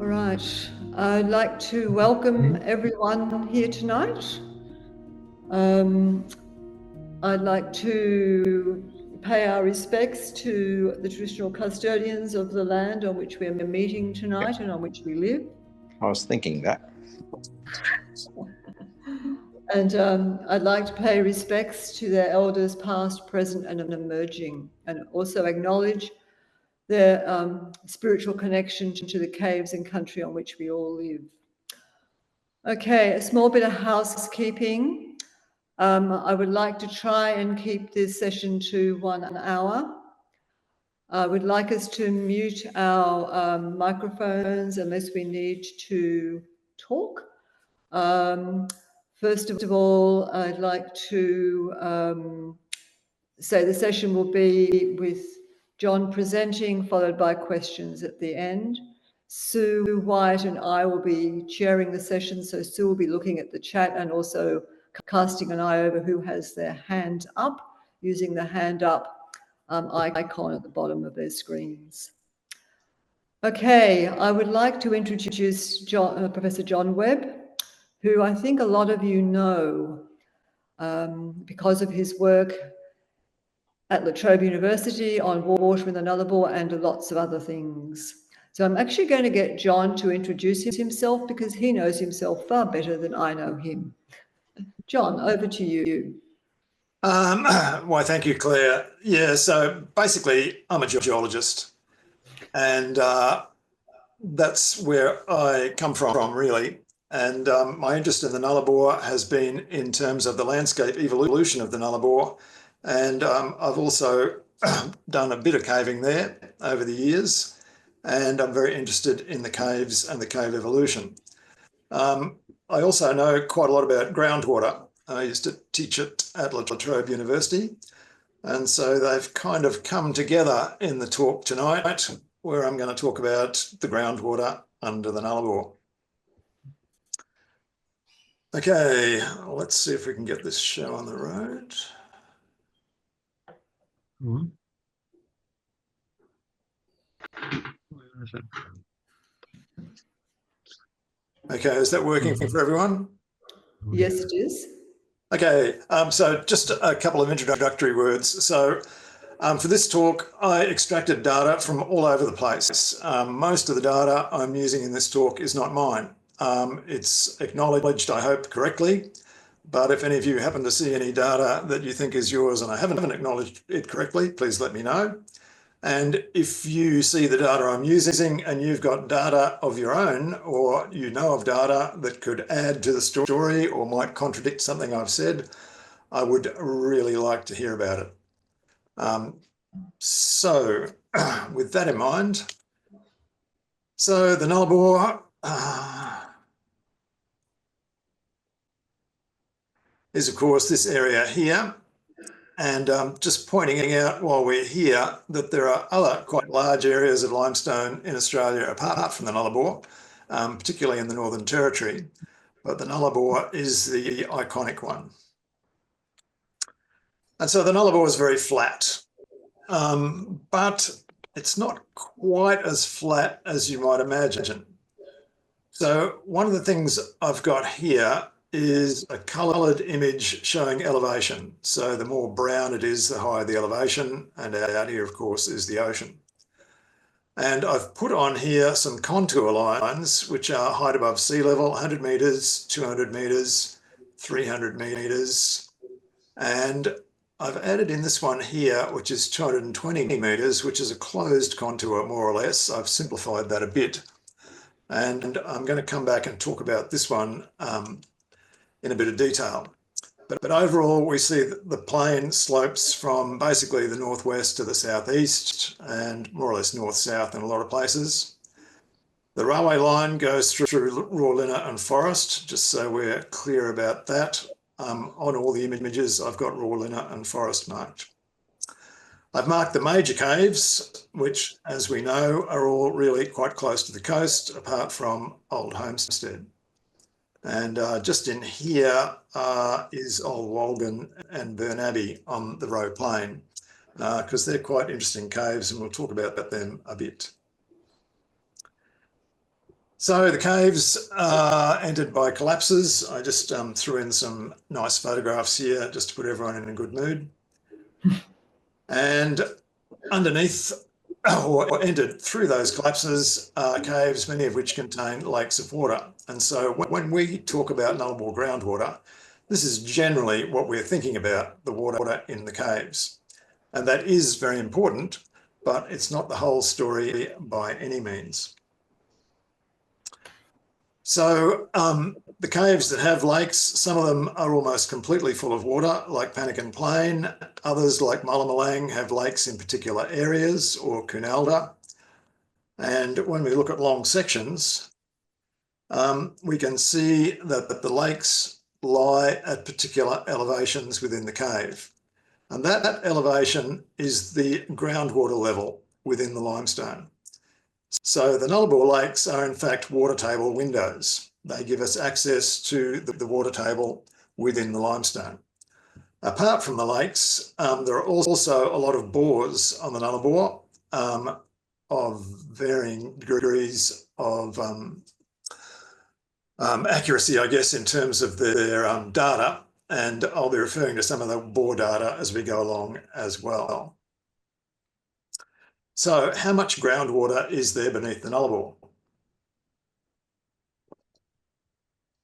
All right, I'd like to welcome everyone here tonight. I'd like to pay our respects to the traditional custodians of the land on which we're meeting tonight and on which we live. I was thinking that. And I'd like to pay respects to their elders past, present and emerging, and also acknowledge their spiritual connection to the caves and country on which we all live. Okay, a small bit of housekeeping. I would like to try and keep this session to 1 hour. I would like us to mute our microphones unless we need to talk. First of all, I'd like to say the session will be with John presenting, followed by questions at the end. Sue White and I will be chairing the session, so Sue will be looking at the chat and also casting an eye over who has their hand up, using the hand up icon at the bottom of their screens. Okay, I would like to introduce Professor John Webb, who I think a lot of you know because of his work at La Trobe University on water in the Nullarbor and lots of other things. So I'm actually going to get John to introduce himself because he knows himself far better than I know him. John, over to you. Why, thank you, Claire. Yeah, so basically I'm a geologist and that's where I come from, really. And my interest in the Nullarbor has been in terms of the landscape evolution of the Nullarbor. And I've also done a bit of caving there over the years. And I'm very interested in the caves and the cave evolution. I also know quite a lot about groundwater. I used to teach it at La Trobe University. And so they've kind of come together in the talk tonight, where I'm going to talk about the groundwater under the Nullarbor. Okay, let's see if we can get this show on the road. Okay, is that working for everyone? Yes, it is. Okay, so just a couple of introductory words. So for this talk, I extracted data from all over the place. Most of the data I'm using in this talk is not mine. It's acknowledged, I hope, correctly. But if any of you happen to see any data that you think is yours and I haven't acknowledged it correctly, please let me know. And if you see the data I'm using and you've got data of your own, or you know of data that could add to the story or might contradict something I've said, I would really like to hear about it. So with that in mind, so the Nullarbor is, of course, this area here. And just pointing out while we're here that there are other quite large areas of limestone in Australia apart from the Nullarbor, particularly in the Northern Territory. But the Nullarbor is the iconic one. And so the Nullarbor is very flat, but it's not quite as flat as you might imagine. So one of the things I've got here is a coloured image showing elevation. So the more brown it is, the higher the elevation, and out here, of course, is the ocean. And I've put on here some contour lines, which are height above sea level, 100 metres, 200 metres, 300 metres. And I've added in this one here, which is 220 metres, which is a closed contour, more or less. I've simplified that a bit. And I'm going to come back and talk about this one in a bit of detail. But overall, we see that the plain slopes from basically the northwest to the southeast and more or less north-south in a lot of places. The railway line goes through Rawlinna and Forest, just so we're clear about that. On all the images, I've got Rawlinna and Forest marked. I've marked the major caves, which, as we know, are all really quite close to the coast, apart from Old Homestead. And just in here is Old Walgan and Burnaby on the Roe Plain, because they're quite interesting caves and we'll talk about them a bit. So the caves are entered by collapses. I just threw in some nice photographs here just to put everyone in a good mood. And underneath, or entered through those collapses, are caves, many of which contain lakes of water. And so when we talk about Nullarbor groundwater, this is generally what we're thinking about, the water in the caves. And that is very important, but it's not the whole story by any means. So the caves that have lakes, some of them are almost completely full of water, like Pannikin Plain. Others, like Mullumalang, have lakes in particular areas, or Cunalda. And when we look at long sections, we can see that the lakes lie at particular elevations within the cave. And that elevation is the groundwater level within the limestone. So the Nullarbor lakes are in fact water table windows. They give us access to the water table within the limestone. Apart from the lakes, there are also a lot of bores on the Nullarbor of varying degrees of accuracy, I guess, in terms of their data. And I'll be referring to some of the bore data as we go along as well. So how much groundwater is there beneath the Nullarbor?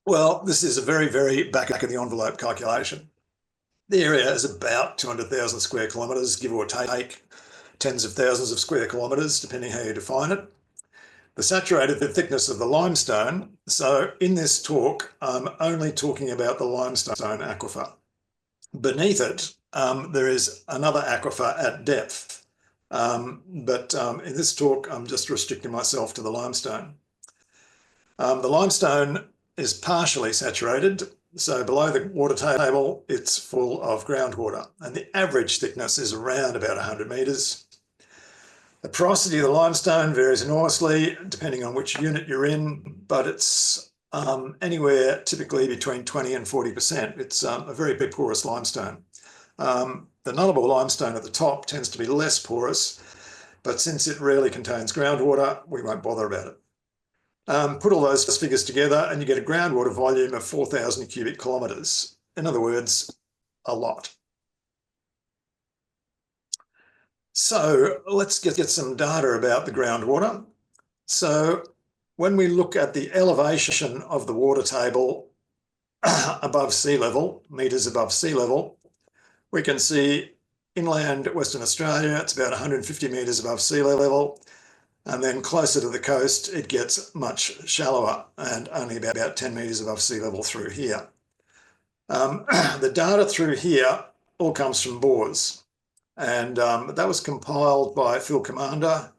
Well, this is a very, very back of the envelope calculation. The area is about 200,000 square kilometres, give or take tens of thousands of square kilometres, depending how you define it. The saturated thickness of the limestone. So in this talk, I'm only talking about the limestone aquifer. Beneath it, there is another aquifer at depth. But in this talk, I'm just restricting myself to the limestone. The limestone is partially saturated. So below the water table, it's full of groundwater. And the average thickness is around about 100 metres. The porosity of the limestone varies enormously depending on which unit you're in, but it's anywhere typically between 20 and 40%. It's a very big porous limestone. The Nullarbor limestone at the top tends to be less porous, but since it rarely contains groundwater, we won't bother about it. Put all those figures together and you get a groundwater volume of 4,000 cubic kilometres. In other words, a lot. So let's get some data about the groundwater. So when we look at the elevation of the water table above sea level, metres above sea level, we can see inland Western Australia, it's about 150 metres above sea level. And then closer to the coast, it gets much shallower and only about 10 metres above sea level through here. The data through here all comes from bores. And that was compiled by Phil Commander.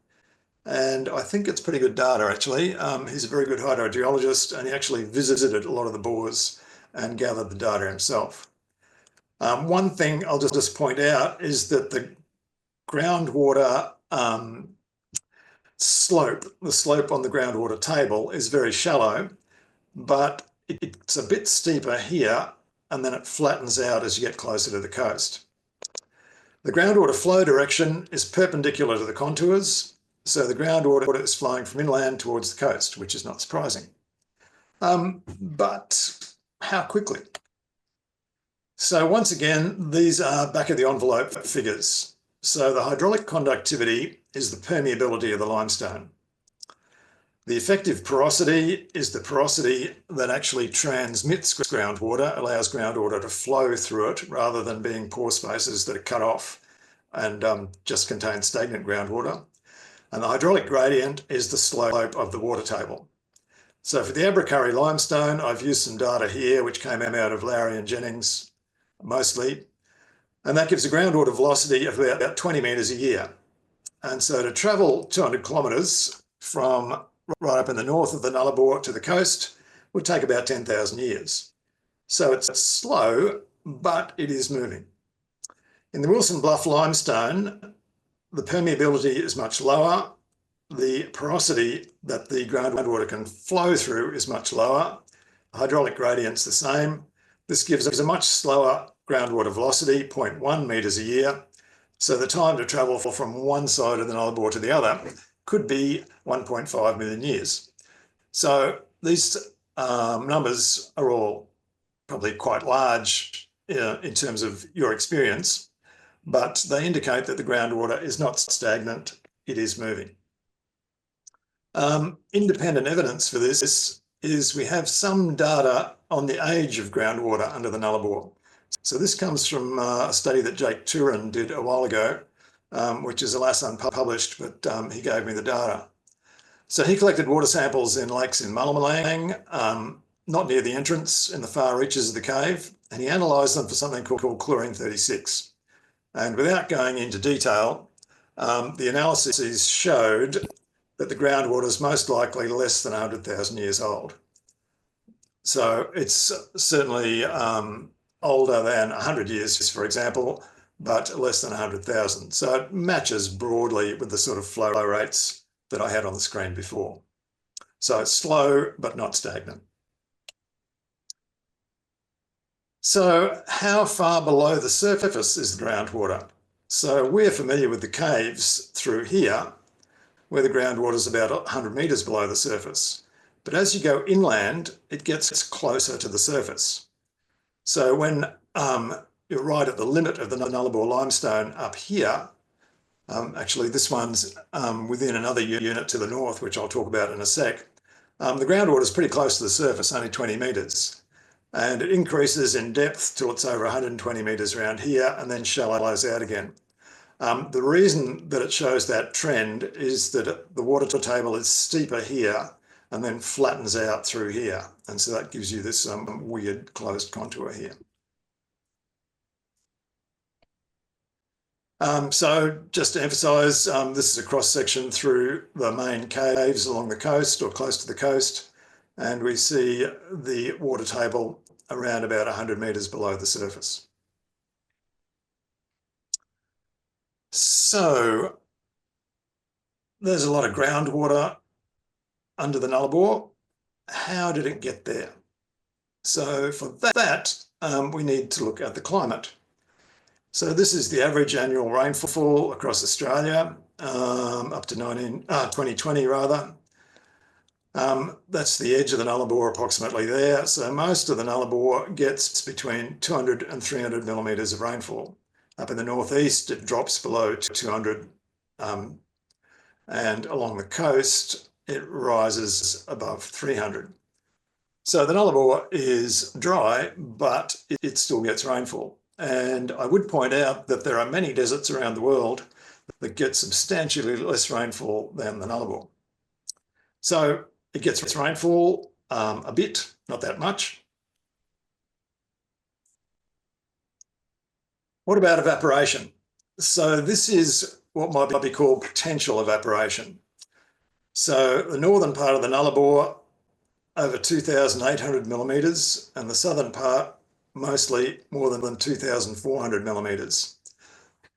And I think it's pretty good data, actually. He's a very good hydrogeologist, and he actually visited a lot of the bores and gathered the data himself. One thing I'll just point out is that the groundwater slope, the slope on the groundwater table is very shallow, but it's a bit steeper here, and then it flattens out as you get closer to the coast. The groundwater flow direction is perpendicular to the contours, so the groundwater is flowing from inland towards the coast, which is not surprising. But how quickly? So once again, these are back of the envelope figures. So the hydraulic conductivity is the permeability of the limestone. The effective porosity is the porosity that actually transmits groundwater, allows groundwater to flow through it rather than being pore spaces that are cut off and just contain stagnant groundwater. And the hydraulic gradient is the slope of the water table. So for the Abercurry limestone, I've used some data here, which came out of Lowry and Jennings mostly. And that gives a groundwater velocity of about 20 metres a year. And so to travel 200 kilometres from right up in the north of the Nullarbor to the coast would take about 10,000 years. So it's slow, but it is moving. In the Wilson Bluff limestone, the permeability is much lower. The porosity that the groundwater can flow through is much lower. The hydraulic gradient's the same. This gives us a much slower groundwater velocity, 0.1 metres a year. So the time to travel from one side of the Nullarbor to the other could be 1.5 million years. So these numbers are all probably quite large in terms of your experience, but they indicate that the groundwater is not stagnant, it is moving. Independent evidence for this is we have some data on the age of groundwater under the Nullarbor. So this comes from a study that Jake Turin did a while ago, which is alas unpublished, but he gave me the data. So he collected water samples in lakes in Mullumalang, not near the entrance in the far reaches of the cave, and he analysed them for something called chlorine 36. And without going into detail, the analyses showed that the groundwater is most likely less than 100,000 years old. So it's certainly older than 100 years, for example, but less than 100,000. So it matches broadly with the sort of flow rates that I had on the screen before. So it's slow, but not stagnant. So how far below the surface is the groundwater? So we're familiar with the caves through here, where the groundwater is about 100 metres below the surface. But as you go inland, it gets closer to the surface. So when you're right at the limit of the Nullarbor limestone up here, actually this one's within another unit to the north, which I'll talk about in a sec, the groundwater is pretty close to the surface, only 20 metres. And it increases in depth till it's over 120 metres around here and then shallows out again. The reason that it shows that trend is that the water table is steeper here and then flattens out through here. And so that gives you this weird closed contour here. So just to emphasise, this is a cross section through the main caves along the coast or close to the coast. And we see the water table around about 100 metres below the surface. So there's a lot of groundwater under the Nullarbor. How did it get there? So for that, we need to look at the climate. So this is the average annual rainfall across Australia, up to 2020 rather. That's the edge of the Nullarbor approximately there. So most of the Nullarbor gets between 200 and 300 millimetres of rainfall. Up in the northeast, it drops below 200, and along the coast, it rises above 300. So the Nullarbor is dry, but it still gets rainfall. And I would point out that there are many deserts around the world that get substantially less rainfall than the Nullarbor. So it gets rainfall a bit, not that much. What about evaporation? So this is what might be called potential evaporation. So the northern part of the Nullarbor, over 2,800 millimetres, and the southern part, mostly more than 2,400 millimetres.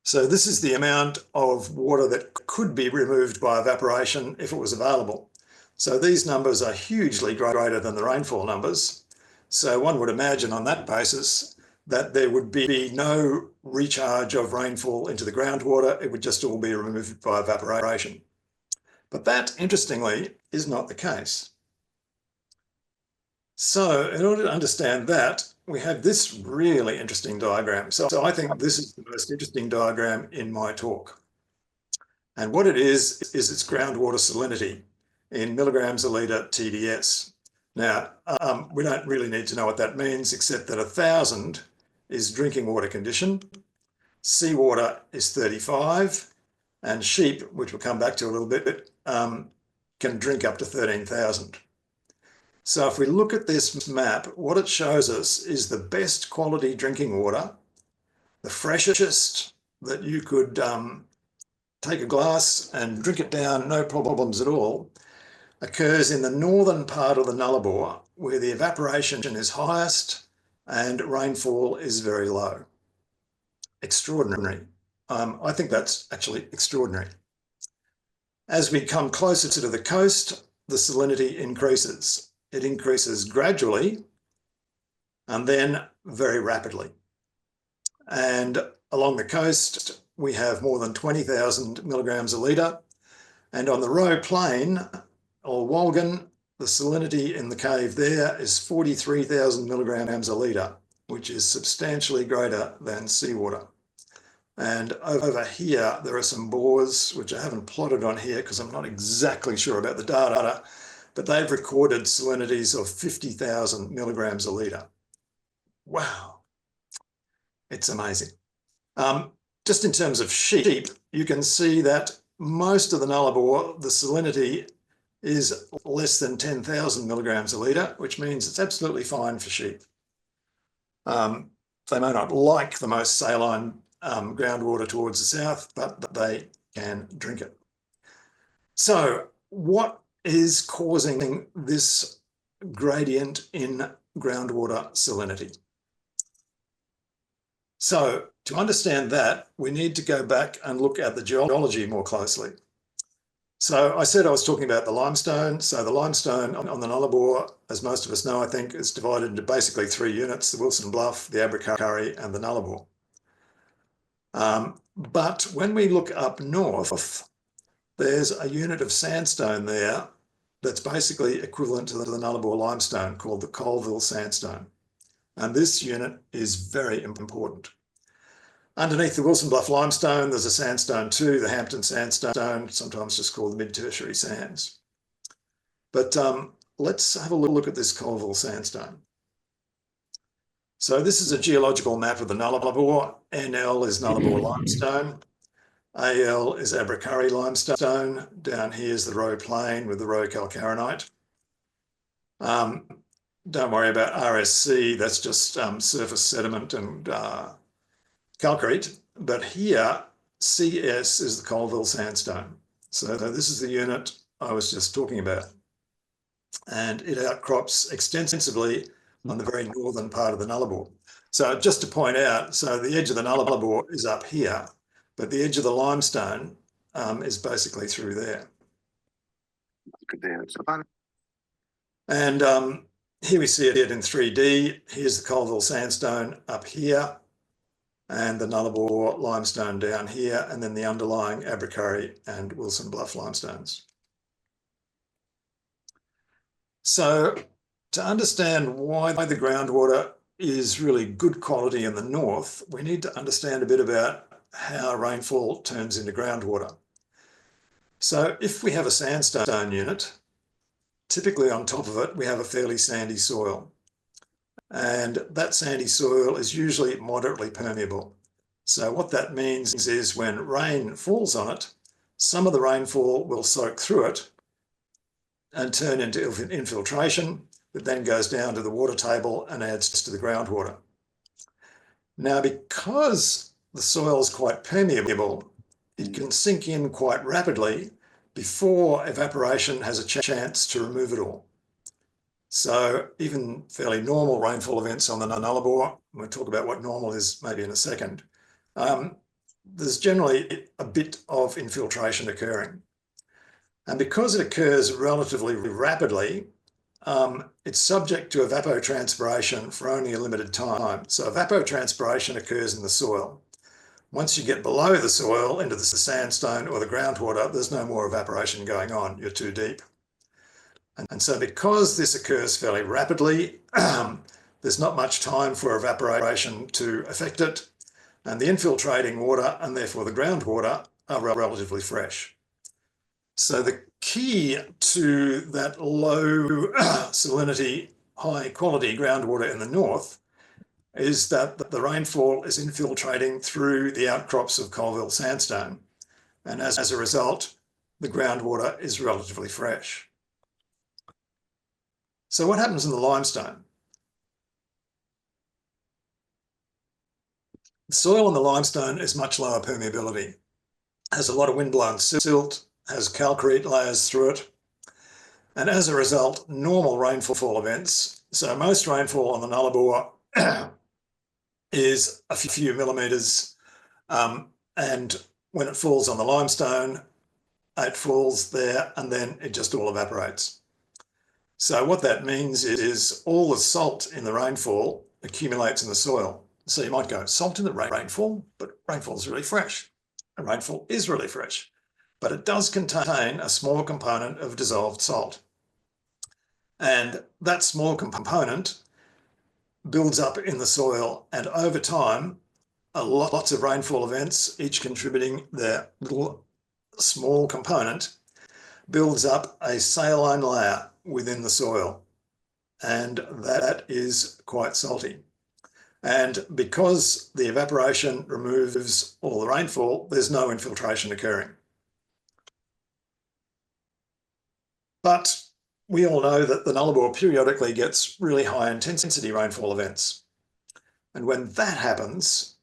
So this is the amount of water that could be removed by evaporation if it was available. So these numbers are hugely greater than the rainfall numbers. So one would imagine on that basis that there would be no recharge of rainfall into the groundwater. It would just all be removed by evaporation. But that, interestingly, is not the case. So in order to understand that, we have this really interesting diagram. So I think this is the most interesting diagram in my talk. And what it is its groundwater salinity in milligrams a litre TDS. Now, we don't really need to know what that means, except that 1,000 is drinking water condition, seawater is 35, and sheep, which we'll come back to a little bit, can drink up to 13,000. So if we look at this map, what it shows us is the best quality drinking water, the freshest that you could take a glass and drink it down, no problems at all, occurs in the northern part of the Nullarbor, where the evaporation is highest and rainfall is very low. Extraordinary. I think that's actually extraordinary. As we come closer to the coast, the salinity increases. It increases gradually and then very rapidly. And along the coast, we have more than 20,000 milligrams a litre. And on the Roe Plain, or Walgan, the salinity in the cave there is 43,000 milligrams a litre, which is substantially greater than seawater. And over here, there are some bores, which I haven't plotted on here because I'm not exactly sure about the data, but they've recorded salinities of 50,000 milligrams a litre. Wow, it's amazing. Just in terms of sheep, you can see that most of the Nullarbor, the salinity is less than 10,000 milligrams a litre, which means it's absolutely fine for sheep. They may not like the most saline groundwater towards the south, but they can drink it. So what is causing this gradient in groundwater salinity? So to understand that, we need to go back and look at the geology more closely. So I said I was talking about the limestone. So the limestone on the Nullarbor, as most of us know, I think, is divided into basically 3 units: the Wilson Bluff, the Arid, and the Nullarbor. But when we look up north, there's a unit of sandstone there that's basically equivalent to the Nullarbor limestone, called the Colville sandstone. And this unit is very important. Underneath the Wilson Bluff limestone, there's a sandstone too, the Hampton sandstone, sometimes just called the mid-tertiary sands. But let's have a look at this Colville sandstone. So this is a geological map of the Nullarbor. NL is Nullarbor limestone. AL is Arid limestone. Down here is the Roe Plain with the Roe calcarenite. Don't worry about RSC, that's just surface sediment and calcrete. But here, CS is the Colville sandstone. So this is the unit I was just talking about. And it outcrops extensively on the very northern part of the Nullarbor. So just to point out, so the edge of the Nullarbor is up here, but the edge of the limestone is basically through there. And here we see it in 3D. Here's the Colville sandstone up here, and the Nullarbor limestone down here, and then the underlying Arid and Wilson Bluff limestones. So to understand why the groundwater is really good quality in the north, we need to understand a bit about how rainfall turns into groundwater. So if we have a sandstone unit, typically on top of it, we have a fairly sandy soil. And that sandy soil is usually moderately permeable. So what that means is when rain falls on it, some of the rainfall will soak through it and turn into infiltration, that then goes down to the water table and adds to the groundwater. Now, because the soil is quite permeable, it can sink in quite rapidly before evaporation has a chance to remove it all. So even fairly normal rainfall events on the Nullarbor, we'll talk about what normal is maybe in a second, there's generally a bit of infiltration occurring. And because it occurs relatively rapidly, it's subject to evapotranspiration for only a limited time. So evapotranspiration occurs in the soil. Once you get below the soil into the sandstone or the groundwater, there's no more evaporation going on. You're too deep. And so because this occurs fairly rapidly, there's not much time for evaporation to affect it. And the infiltrating water, and therefore the groundwater, are relatively fresh. So the key to that low salinity, high quality groundwater in the north is that the rainfall is infiltrating through the outcrops of Colville sandstone. And as a result, the groundwater is relatively fresh. So what happens in the limestone? The soil in the limestone is much lower permeability, has a lot of windblown silt, has calcrete layers through it. And as a result, normal rainfall events, so most rainfall on the Nullarbor is a few millimetres, and when it falls on the limestone, it falls there and then it just all evaporates. So what that means is all the salt in the rainfall accumulates in the soil. So you might go, salt in the rainfall, but rainfall is really fresh. And rainfall is really fresh, but it does contain a small component of dissolved salt. And that small component builds up in the soil, and over time, lots of rainfall events, each contributing their little small component, builds up a saline layer within the soil, and that is quite salty. And because the evaporation removes all the rainfall, there's no infiltration occurring. But we all know that the Nullarbor periodically gets really high intensity rainfall events. And when that happens,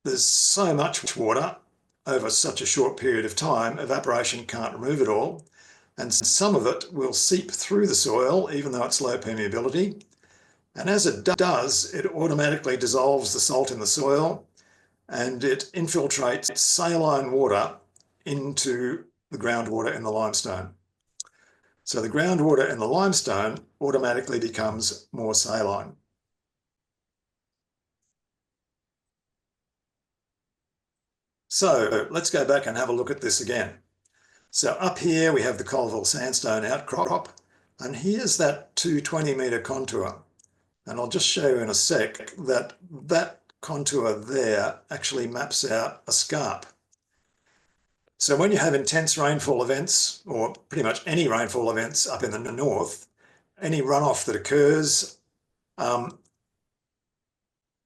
there's so much water over such a short period of time, evaporation can't remove it all. And some of it will seep through the soil, even though it's low permeability. And as it does, it automatically dissolves the salt in the soil, and it infiltrates saline water into the groundwater in the limestone. So the groundwater in the limestone automatically becomes more saline. So let's go back and have a look at this again. So up here we have the Colville sandstone outcrop, and here's that 220-metre contour. And I'll just show you in a sec that that contour there actually maps out a scarp. So when you have intense rainfall events, or pretty much any rainfall events up in the north, any runoff that occurs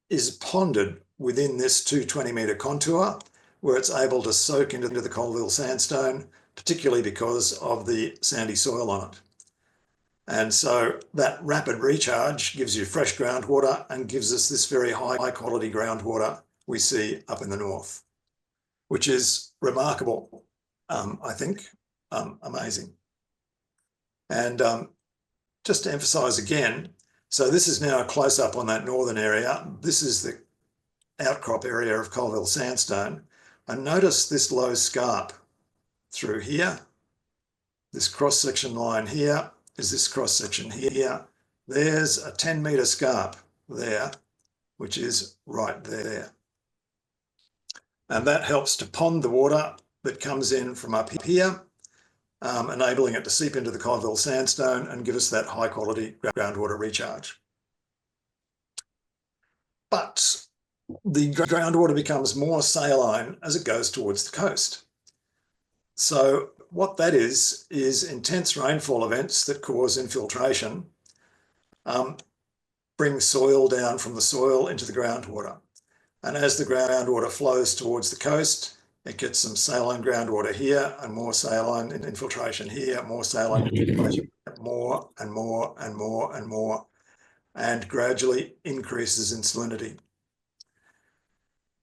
is ponded within this 220-metre contour, where it's able to soak into the Colville sandstone, particularly because of the sandy soil on it. And so that rapid recharge gives you fresh groundwater and gives us this very high quality groundwater we see up in the north, which is remarkable, I think, amazing. And just to emphasize again, so this is now a close-up on that northern area. This is the outcrop area of Colville sandstone. And notice this low scarp through here, this cross-section line here, is this cross-section here. There's a 10-metre scarp there, which is right there. And that helps to pond the water that comes in from up here, enabling it to seep into the Colville sandstone and give us that high-quality groundwater recharge. But the groundwater becomes more saline as it goes towards the coast. So what that is intense rainfall events that cause infiltration, bring soil down from the soil into the groundwater. And as the groundwater flows towards the coast, it gets some saline groundwater here and more saline infiltration here, more saline infiltration, more and more and more and more, and gradually increases in salinity.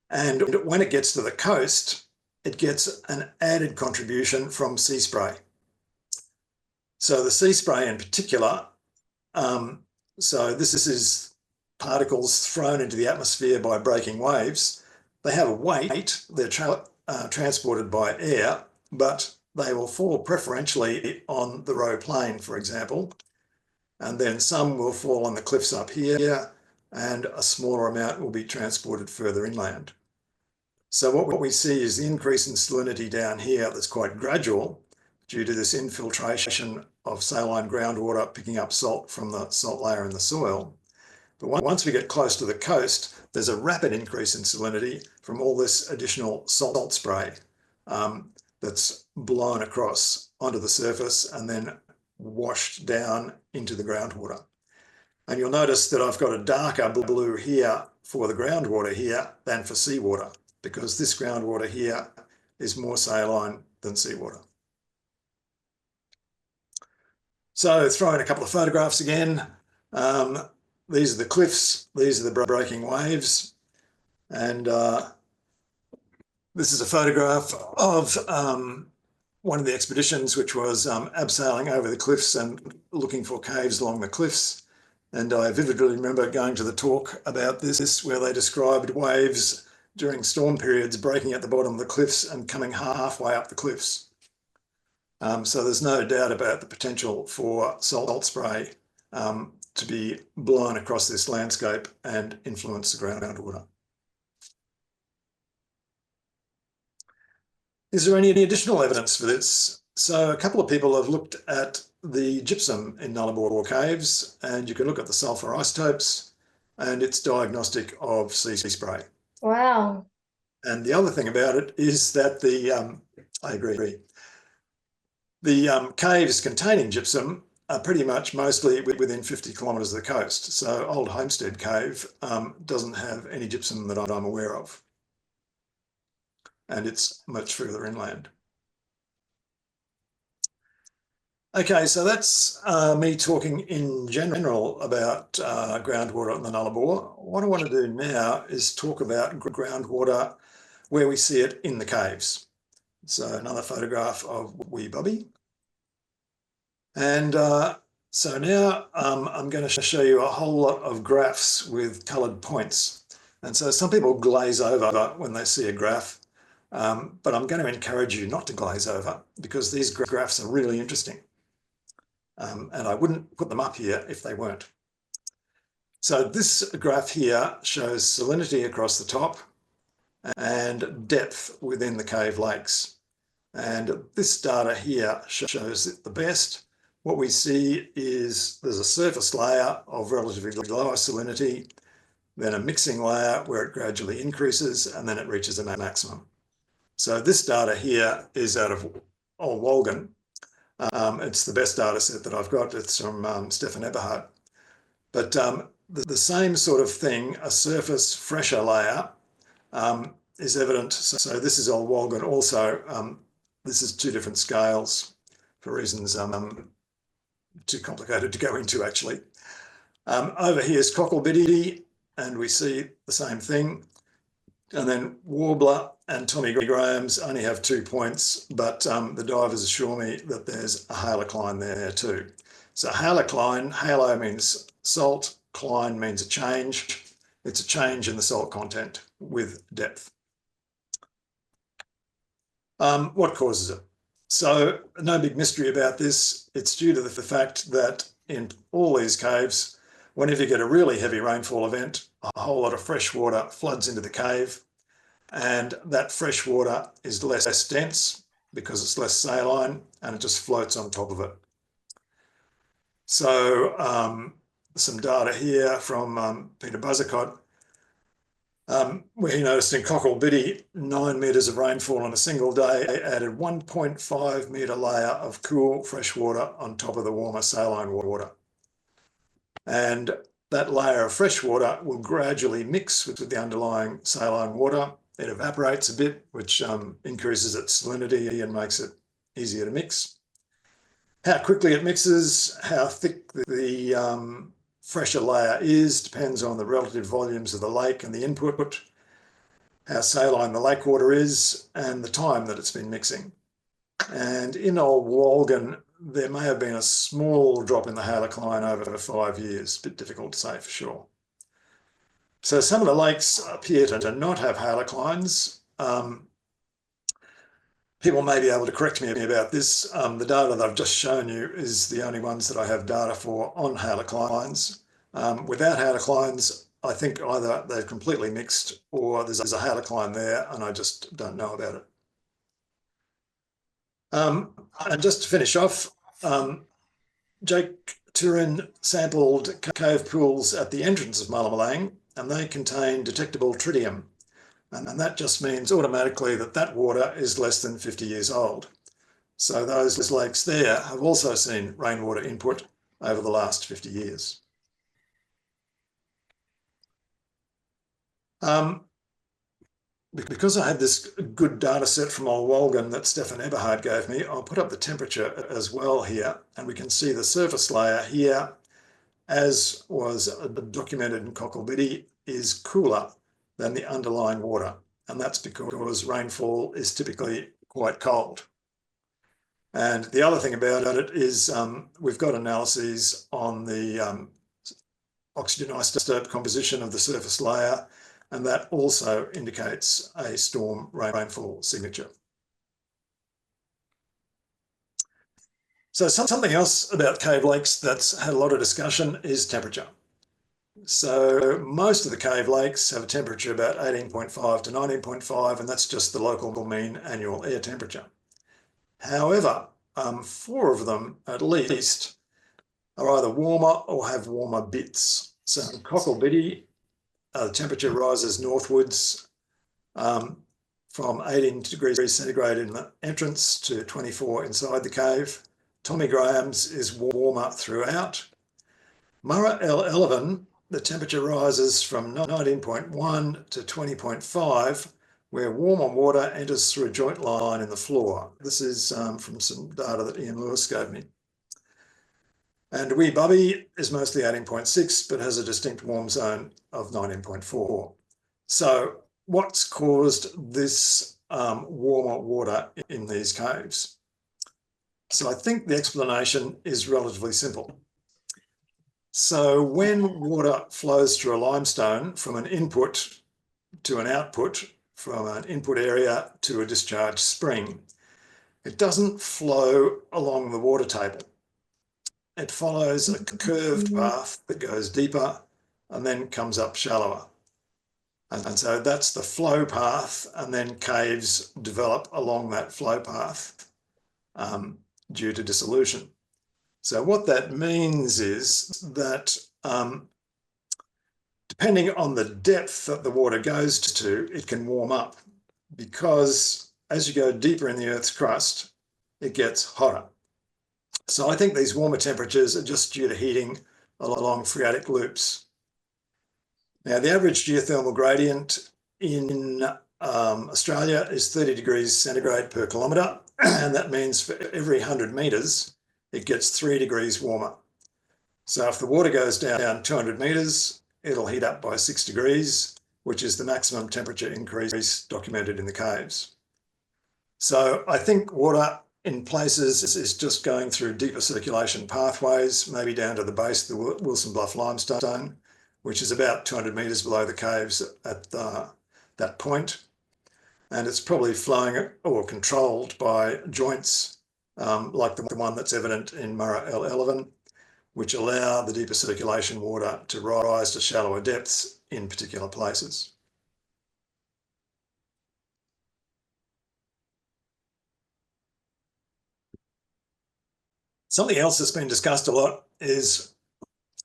And when it gets to the coast, it gets an added contribution from sea spray. So the sea spray in particular, so this is particles thrown into the atmosphere by breaking waves. They have a weight, they're transported by air, but they will fall preferentially on the Roe Plain, for example. And then some will fall on the cliffs up here, and a smaller amount will be transported further inland. So what we see is the increase in salinity down here that's quite gradual due to this infiltration of saline groundwater picking up salt from the salt layer in the soil. But once we get close to the coast, there's a rapid increase in salinity from all this additional salt spray that's blown across onto the surface and then washed down into the groundwater. And you'll notice that I've got a darker blue here for the groundwater here than for seawater, because this groundwater here is more saline than seawater. So throw in a couple of photographs again. These are the cliffs, these are the breaking waves. And this is a photograph of one of the expeditions, which was abseiling over the cliffs and looking for caves along the cliffs. And I vividly remember going to the talk about this, where they described waves during storm periods breaking at the bottom of the cliffs and coming halfway up the cliffs. So there's no doubt about the potential for salt spray to be blown across this landscape and influence the groundwater. Is there any additional evidence for this? So a couple of people have looked at the gypsum in Nullarbor caves, and you can look at the sulfur isotopes, and it's diagnostic of sea spray. Wow. And the other thing about it is that I agree, the caves containing gypsum are pretty much mostly within 50 kilometres of the coast. So Old Homestead Cave doesn't have any gypsum that I'm aware of. And it's much further inland. Okay, so that's me talking in general about groundwater in the Nullarbor. What I want to do now is talk about groundwater where we see it in the caves. So another photograph of wee Bubby. And so now I'm going to show you a whole lot of graphs with coloured points. And so some people glaze over when they see a graph, but I'm going to encourage you not to glaze over because these graphs are really interesting. And I wouldn't put them up here if they weren't. So this graph here shows salinity across the top and depth within the cave lakes. And this data here shows it the best. What we see is there's a surface layer of relatively lower salinity, then a mixing layer where it gradually increases, and then it reaches a maximum. So this data here is out of Old Wolgan. It's the best data set that I've got. It's from Stefan Eberhard. But the same sort of thing, a surface fresher layer, is evident. So this is Old Wolgan also. This is two different scales for reasons too complicated to go into actually. Over here is Cocklebiddy, and we see the same thing. And then Warbler and Tommy Graham's only have 2 points, but the divers assure me that there's a halocline there too. So halocline, halo means salt, cline means a change. It's a change in the salt content with depth. What causes it? So no big mystery about this. It's due to the fact that in all these caves, whenever you get a really heavy rainfall event, a whole lot of fresh water floods into the cave, and that fresh water is less dense because it's less saline and it just floats on top of it. So some data here from Peter Buzzacott, where he noticed in Cocklebiddy 9 metres of rainfall on a single day added 1.5 metre layer of cool fresh water on top of the warmer saline water. And that layer of fresh water will gradually mix with the underlying saline water. It evaporates a bit, which increases its salinity and makes it easier to mix. How quickly it mixes, how thick the fresher layer is, depends on the relative volumes of the lake and the input, how saline the lake water is, and the time that it's been mixing. And in Old Wolgan, there may have been a small drop in the halocline over 5 years, a bit difficult to say for sure. So some of the lakes appear to not have haloclines. People may be able to correct me about this. The data that I've just shown you is the only ones that I have data for on haloclines. Without haloclines, I think either they've completely mixed or there's a halocline there and I just don't know about it. And just to finish off, Jake Turin sampled cave pools at the entrance of Mullamalang, and they contain detectable tritium. And that just means automatically that that water is less than 50 years old. So those lakes there have also seen rainwater input over the last 50 years. Because I had this good data set from Old Wolgan that Stefan Eberhard gave me, I'll put up the temperature as well here, and we can see the surface layer here, as was documented in Cocklebiddy, is cooler than the underlying water. And that's because rainfall is typically quite cold. And the other thing about it is we've got analyses on the oxygen isotope composition of the surface layer, and that also indicates a storm rainfall signature. So something else about cave lakes that's had a lot of discussion is temperature. So most of the cave lakes have a temperature about 18.5 to 19.5, and that's just the local mean annual air temperature. However, 4 of them at least are either warmer or have warmer bits. So in Cockle-Biddy, the temperature rises northwards from 18 degrees centigrade in the entrance to 24 inside the cave. Tommy Graham's is warmer throughout. Murra L11, the temperature rises from 19.1 to 20.5, where warmer water enters through a joint line in the floor. This is from some data that Ian Lewis gave me. And Wee Bubby is mostly 18.6, but has a distinct warm zone of 19.4. So what's caused this warmer water in these caves? So I think the explanation is relatively simple. So when water flows through a limestone from an input to an output, from an input area to a discharge spring, it doesn't flow along the water table. It follows a curved path that goes deeper and then comes up shallower. And so that's the flow path, and then caves develop along that flow path due to dissolution. So what that means is that depending on the depth that the water goes to, it can warm up, because as you go deeper in the Earth's crust, it gets hotter. So I think these warmer temperatures are just due to heating along phreatic loops. Now, the average geothermal gradient in Australia is 30 degrees centigrade per kilometre, and that means for every 100 metres, it gets 3 degrees warmer. So if the water goes down 200 metres, it'll heat up by 6 degrees, which is the maximum temperature increase documented in the caves. So I think water in places is just going through deeper circulation pathways, maybe down to the base of the Wilson Bluff limestone, which is about 200 metres below the caves at that point. And it's probably flowing or controlled by joints like the one that's evident in Murra L11, which allow the deeper circulation water to rise to shallower depths in particular places. Something else that's been discussed a lot is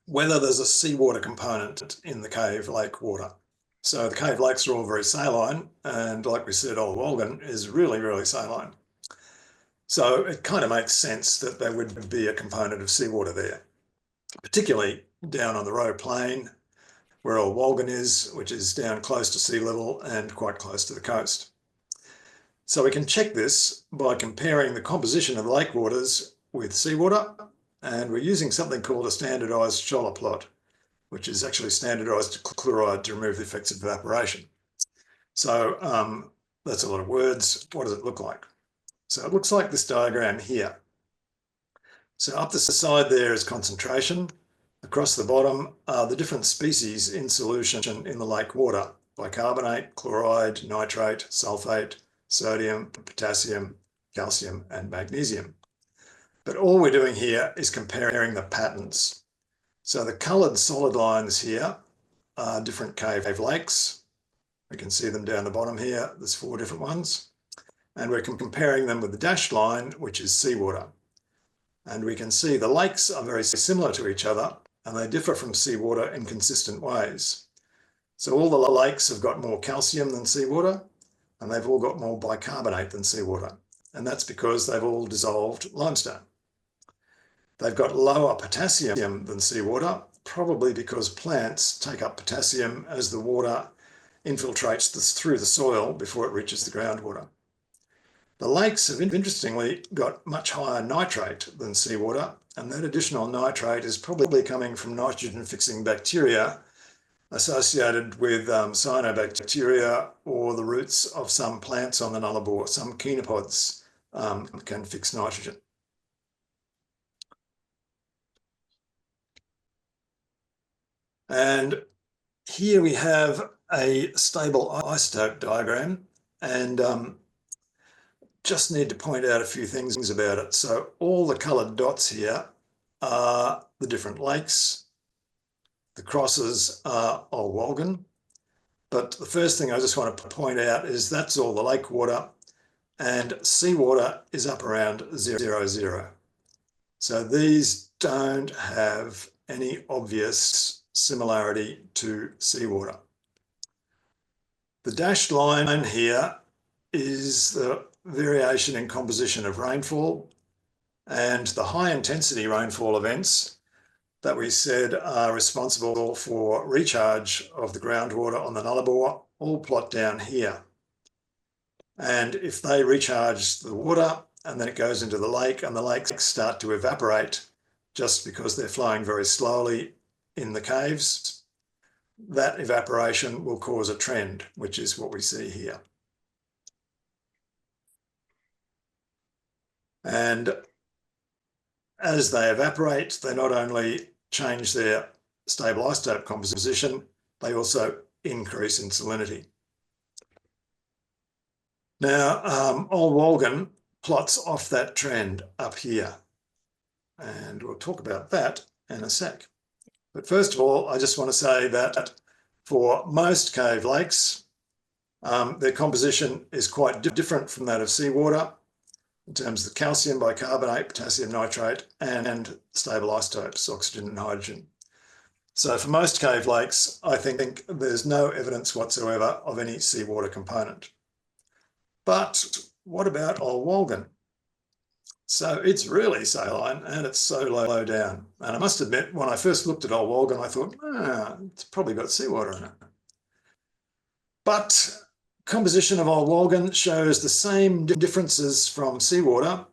whether there's a seawater component in the cave lake water. So the cave lakes are all very saline, and like we said, Old Walgan is really, really saline. So it kind of makes sense that there would be a component of seawater there, particularly down on the Roe Plain, where Old Walgan is, which is down close to sea level and quite close to the coast. So we can check this by comparing the composition of the lake waters with seawater, and we're using something called a standardised Scholler plot, which is actually standardised to chloride to remove the effects of evaporation. So that's a lot of words. What does it look like? So it looks like this diagram here. So up the side there is concentration. Across the bottom are the different species in solution in the lake water: bicarbonate, chloride, nitrate, sulfate, sodium, potassium, calcium, and magnesium. But all we're doing here is comparing the patterns. So the coloured solid lines here are different cave lakes. We can see them down the bottom here. There's 4 different ones. And we're comparing them with the dashed line, which is seawater. And we can see the lakes are very similar to each other, and they differ from seawater in consistent ways. So all the lakes have got more calcium than seawater, and they've all got more bicarbonate than seawater. And that's because they've all dissolved limestone. They've got lower potassium than seawater, probably because plants take up potassium as the water infiltrates through the soil before it reaches the groundwater. The lakes have interestingly got much higher nitrate than seawater, and that additional nitrate is probably coming from nitrogen-fixing bacteria associated with cyanobacteria or the roots of some plants on the Nullarbor. Some chenopod's can fix nitrogen. And here we have a stable isotope diagram, and just need to point out a few things about it. So all the coloured dots here are the different lakes. The crosses are Old Walgan. But the first thing I just want to point out is that's all the lake water. and seawater is up around 0, 0. So these don't have any obvious similarity to seawater. The dashed line here is the variation in composition of rainfall, and the high intensity rainfall events that we said are responsible for recharge of the groundwater on the Nullarbor all plot down here. And if they recharge the water and then it goes into the lake and the lakes start to evaporate just because they're flowing very slowly in the caves, that evaporation will cause a trend, which is what we see here. And as they evaporate, they not only change their stable isotope composition, they also increase in salinity. Now, Old Walgan plots off that trend up here, and we'll talk about that in a sec. But first of all, I just want to say that for most cave lakes, their composition is quite different from that of seawater in terms of the calcium bicarbonate, potassium nitrate, and stable isotopes, oxygen and hydrogen. So for most cave lakes, I think there's no evidence whatsoever of any seawater component. But what about Old Walgan? So it's really saline and it's so low down. And I must admit, when I first looked at Old Walgan, I thought, it's probably got seawater in it. But composition of Old Walgan shows the same differences from seawater,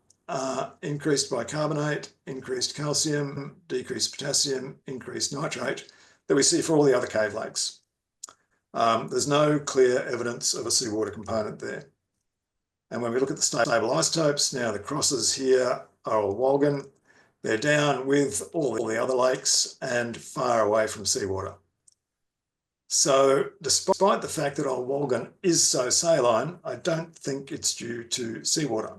increased bicarbonate, increased calcium, decreased potassium, increased nitrate, that we see for all the other cave lakes. There's no clear evidence of a seawater component there. And when we look at the stable isotopes, now the crosses here are Old Walgan. They're down with all the other lakes and far away from seawater. So despite the fact that Old Walgan is so saline, I don't think it's due to seawater.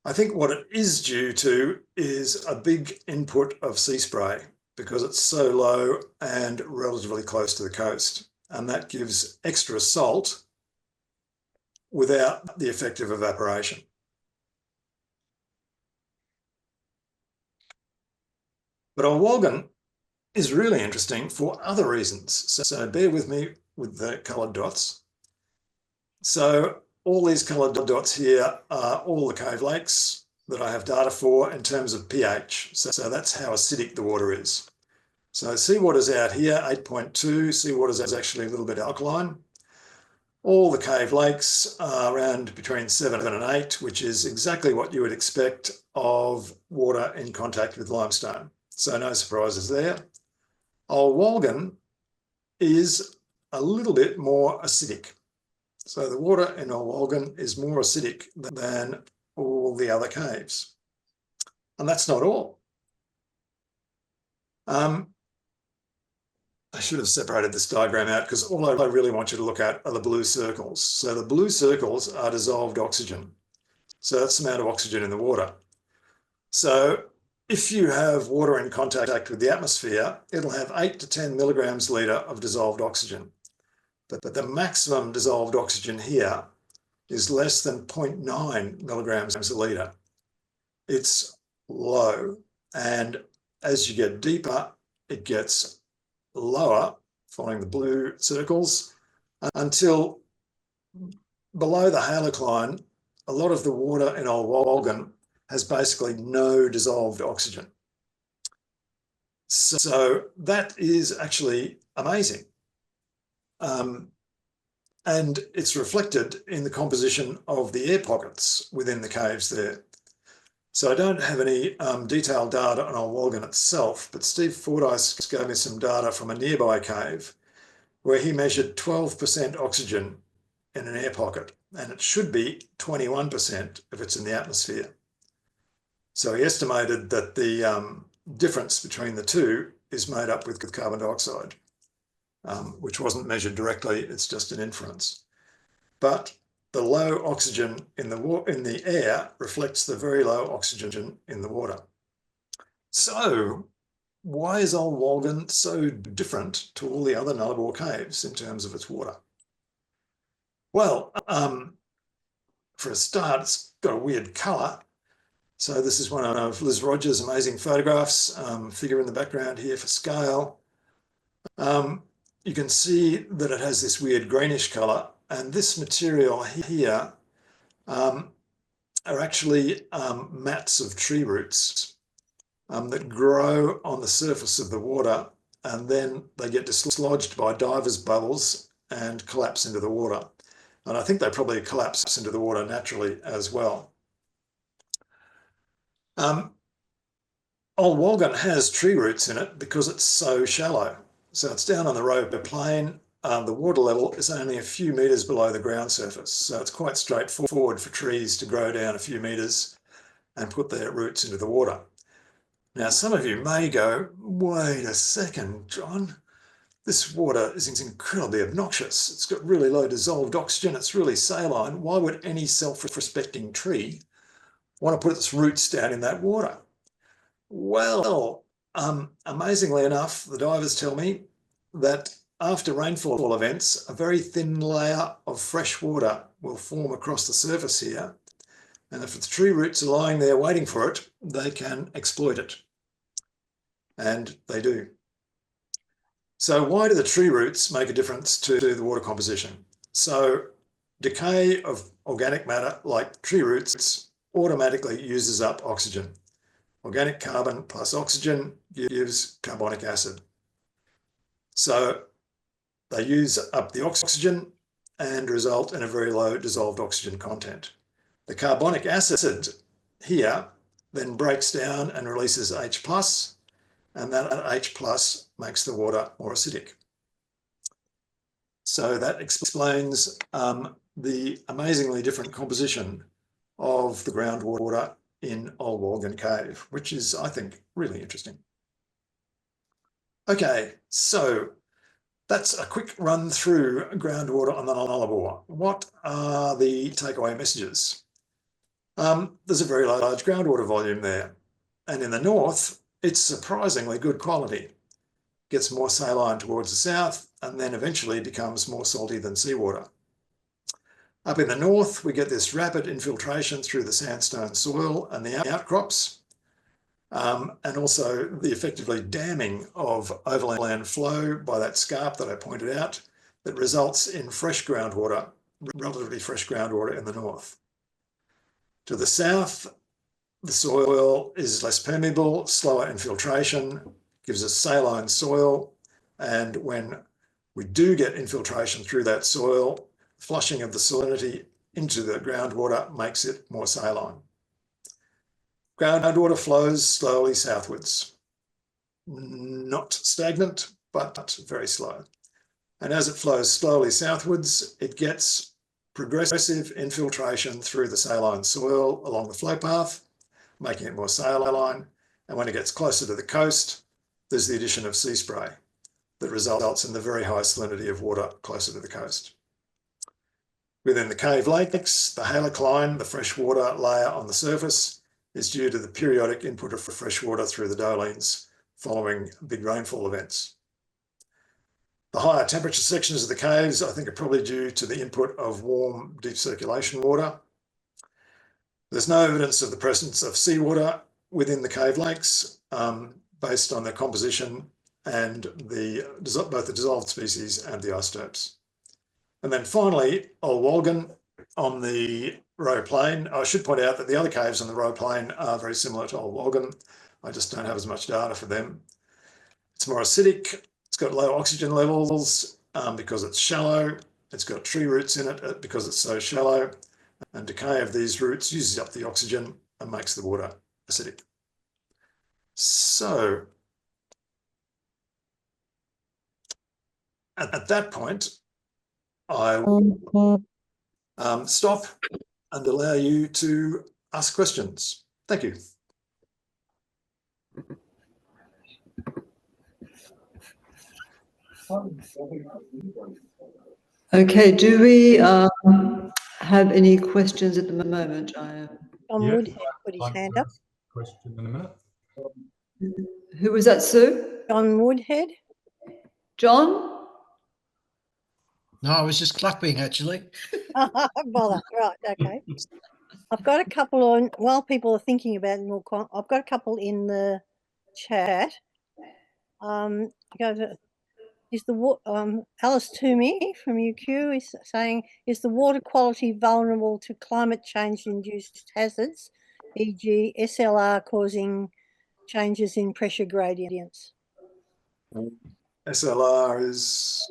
I think what it is due to is a big input of sea spray because it's so low and relatively close to the coast. And that gives extra salt without the effect of evaporation. But Old Walgan is really interesting for other reasons. So bear with me with the coloured dots. So all these coloured dots here are all the cave lakes that I have data for in terms of pH. So that's how acidic the water is. So seawater's out here, 8.2. Seawater's is actually a little bit alkaline. All the cave lakes are around between 7 and 8, which is exactly what you would expect of water in contact with limestone. So no surprises there. Old Walgan is a little bit more acidic. So the water in Old Walgan is more acidic than all the other caves. And that's not all. I should have separated this diagram out because all I really want you to look at are the blue circles. So the blue circles are dissolved oxygen. So that's the amount of oxygen in the water. So if you have water in contact with the atmosphere, it'll have 8 to 10 milligrams litre of dissolved oxygen. But the maximum dissolved oxygen here is less than 0.9 milligrams a litre. It's low. And as you get deeper, it gets lower, following the blue circles, until below the halocline, a lot of the water in Old Walgan has basically no dissolved oxygen. So that is actually amazing. And it's reflected in the composition of the air pockets within the caves there. So I don't have any detailed data on Old Walgan itself, but Steve Fordyce gave me some data from a nearby cave where he measured 12% oxygen in an air pocket, and it should be 21% if it's in the atmosphere. So he estimated that the difference between the two is made up with carbon dioxide, which wasn't measured directly, it's just an inference. But the low oxygen in the air reflects the very low oxygen in the water. So why is Old Walgan so different to all the other Nullarbor caves in terms of its water? Well, for a start, it's got a weird colour. So this is one of Liz Rogers' amazing photographs, figure in the background here for scale. You can see that it has this weird greenish colour, and this material here are actually mats of tree roots that grow on the surface of the water, and then they get dislodged by divers' bubbles and collapse into the water. And I think they probably collapse into the water naturally as well. Old Walgan has tree roots in it because it's so shallow. So it's down on the Roe Plain. The water level is only a few metres below the ground surface. So it's quite straightforward for trees to grow down a few metres and put their roots into the water. Now, some of you may go, wait a second, John, this water is incredibly obnoxious. It's got really low dissolved oxygen. It's really saline. Why would any self-respecting tree want to put its roots down in that water? Well, amazingly enough, the divers tell me that after rainfall events, a very thin layer of fresh water will form across the surface here. And if the tree roots are lying there waiting for it, they can exploit it. And they do. So why do the tree roots make a difference to the water composition? So decay of organic matter like tree roots automatically uses up oxygen. Organic carbon plus oxygen gives carbonic acid. So they use up the oxygen and result in a very low dissolved oxygen content. The carbonic acid here then breaks down and releases H+, and that H+ makes the water more acidic. So that explains the amazingly different composition of the groundwater in Old Walgan Cave, which is, I think, really interesting. Okay, so that's a quick run through groundwater on the Nullarbor. What are the takeaway messages? There's a very large groundwater volume there. And in the north, it's surprisingly good quality. Gets more saline towards the south and then eventually becomes more salty than seawater. Up in the north, we get this rapid infiltration through the sandstone soil and the outcrops, and also the effectively damming of overland flow by that scarp that I pointed out that results in fresh groundwater, relatively fresh groundwater in the north. To the south, the soil is less permeable, slower infiltration, gives us saline soil, and when we do get infiltration through that soil, flushing of the salinity into the groundwater makes it more saline. Groundwater flows slowly southwards, not stagnant, but very slow. And as it flows slowly southwards, it gets progressive infiltration through the saline soil along the flow path, making it more saline. And when it gets closer to the coast, there's the addition of sea spray that results in the very high salinity of water closer to the coast. Within the cave lakes, the halocline, the freshwater layer on the surface, is due to the periodic input of fresh water through the dolines following big rainfall events. The higher temperature sections of the caves, I think, are probably due to the input of warm, deep circulation water. There's no evidence of the presence of seawater within the cave lakes based on their composition and both the dissolved species and the isotopes. And then finally, Old Walgan on the Roe Plain. I should point out that the other caves on the Roe Plain are very similar to Old Walgan. I just don't have as much data for them. It's more acidic. It's got low oxygen levels because it's shallow. It's got tree roots in it because it's so shallow. And decay of these roots uses up the oxygen and makes the water acidic. So at that point, I will stop and allow you to ask questions. Thank you. Okay, do we have any questions at the moment? John Woodhead put his hand up. Question in a minute. Who was that, Sue? John Woodhead. John? No, I was just clapping, actually. Bother. Right, okay. I've got a couple on, while people are thinking about it, I've got a couple in the chat. Alice Toomey from UQ is saying, is the water quality vulnerable to climate change induced hazards, e.g. SLR causing changes in pressure gradients? SLR is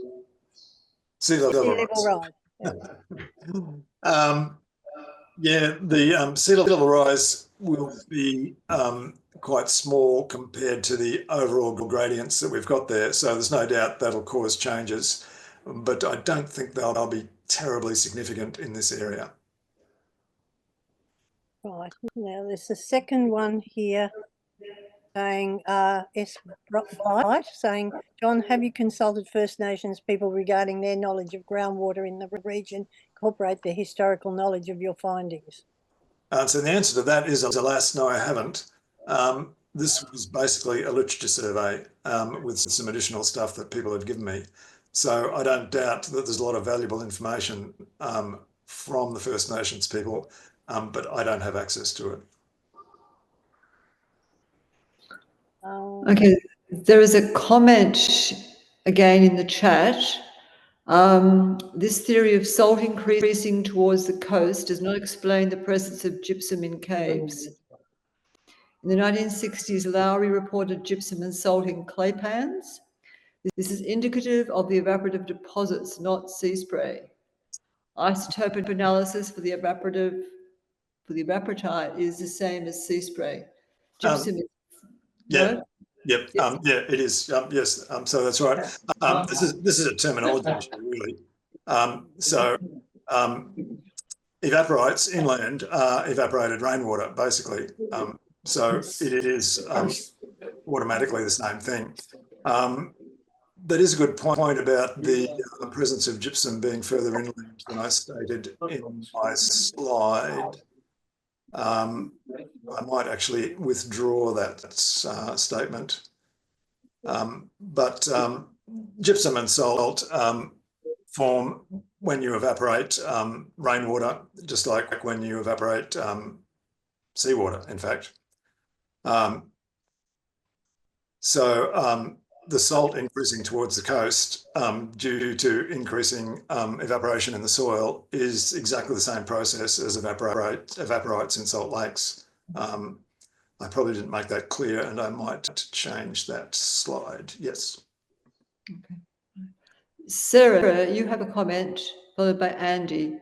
sea level rise. Yeah, the sea level rise will be quite small compared to the overall gradients that we've got there. So there's no doubt that'll cause changes, but I don't think they'll be terribly significant in this area. Right, now there's a second one here saying, Bright, saying, John, have you consulted First Nations people regarding their knowledge of groundwater in the region, incorporate their historical knowledge of your findings? So the answer to that is, alas, no, I haven't. This was basically a literature survey with some additional stuff that people had given me. So I don't doubt that there's a lot of valuable information from the First Nations people, but I don't have access to it. Okay, there is a comment again in the chat. This theory of salt increasing towards the coast does not explain the presence of gypsum in caves. In the 1960s, Lowry reported gypsum and salt in clay pans. This is indicative of the evaporative deposits, not sea spray. Isotope analysis for the evaporatite is the same as sea spray. Gypsum is no? Yep. Yes. Yeah, it is. Yes. So that's right. This is a terminology issue, really. Evaporites inland are evaporated rainwater, basically. So it is automatically the same thing. That is a good point about the presence of gypsum being further inland than I stated in my slide. I might actually withdraw that statement. But gypsum and salt form when you evaporate rainwater, just like when you evaporate seawater, in fact. The salt increasing towards the coast due to increasing evaporation in the soil is exactly the same process as evaporites in salt lakes. I probably didn't make that clear, and I might change that slide. Yes. Okay. Sarah, you have a comment, followed by Andy.